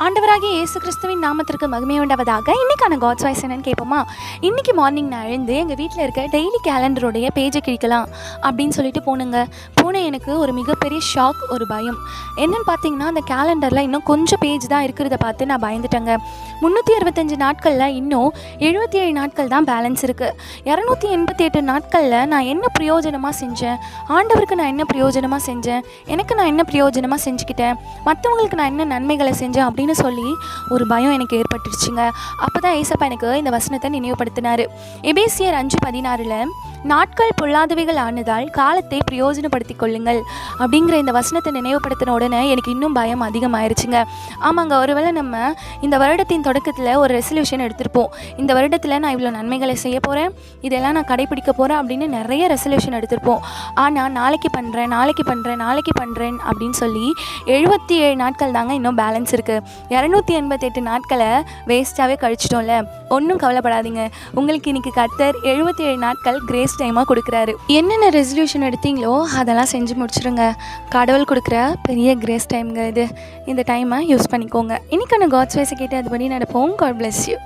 ஆண்டவராகிய இயேசு கிறிஸ்துவின் நாமத்திற்கு மகிமை உண்டாவதாக. இன்றைக்கான காட்ஸ் வாய்ஸ் என்னன்னு கேட்போமா? இன்றைக்கி மார்னிங் நான் எழுந்து எங்கள் வீட்டில் இருக்க டெய்லி கேலண்டருடைய பேஜை கிழிக்கலாம் அப்படின்னு சொல்லிட்டு போனேங்க. எனக்கு ஒரு மிகப்பெரிய ஷாக், ஒரு பயம். என்னென்னு பார்த்தீங்கன்னா, அந்த கேலண்டரில் இன்னும் கொஞ்சம் பேஜ் தான் இருக்கிறத பார்த்து நான் பயந்துட்டேங்க. 365 நாட்களில் இன்னும் 77 நாட்கள் தான் பேலன்ஸ் இருக்குது. 288 நாட்களில் நான் என்ன பிரயோஜனமாக செஞ்சேன்? ஆண்டவருக்கு நான் என்ன பிரயோஜனமாக செஞ்சேன்? எனக்கு நான் என்ன பிரயோஜனமாக செஞ்சுக்கிட்டேன்? மற்றவங்களுக்கு நான் என்ன நன்மைகளை செஞ்சேன் அப்படின்னு சொல்லி ஒரு பயம் எனக்கு ஏற்பட்டுருச்சுங்க. அப்போ தான் ஏசப்பா எனக்கு இந்த வசனத்தை நினைவுபடுத்தினார். எபேசியர் 5:16 நாட்கள் பொல்லாதவைகள் ஆனதால் காலத்தை பிரயோஜனப்படுத்தி கொள்ளுங்கள் அப்படிங்கிற இந்த வசனத்தை நினைவுபடுத்தின உடனே எனக்கு இன்னும் பயம் அதிகமாயிருச்சுங்க. ஆமாங்க, ஒருவேளை நம்ம இந்த வருடத்தின் தொடக்கத்தில் ஒரு ரெசல்யூஷன் எடுத்திருப்போம். இந்த வருடத்தில் நான் இவ்வளோ நன்மைகளை செய்ய போகிறேன், இதெல்லாம் நான் கடைப்பிடிக்க போகிறேன் அப்படின்னு நிறைய ரெசல்யூஷன் எடுத்திருப்போம். ஆனால் நாளைக்கு பண்ணுறேன் அப்படின்னு சொல்லி 77 நாட்கள் தாங்க இன்னும் பேலன்ஸ் இருக்குது. 288 நாட்களை வேஸ்ட்டாகவே கழிச்சிட்டோம்ல. ஒன்றும் கவலைப்படாதீங்க, உங்களுக்கு இன்றைக்கி கர்த்தர் 77 நாட்கள் கிரேஸ் டைமாக கொடுக்குறாரு. என்னென்ன ரெசல்யூஷன் எடுத்தீங்களோ அதெல்லாம் செஞ்சு முடிச்சிடுங்க. கடவுள் கொடுக்குற பெரிய கிரேஸ் டைம்ங்க இது. இந்த டைமை யூஸ் பண்ணிக்கோங்க. இன்றைக்கான காட்ஸ் வாய்ஸை கேட்டு அதுபடி நடப்போம். God bless you.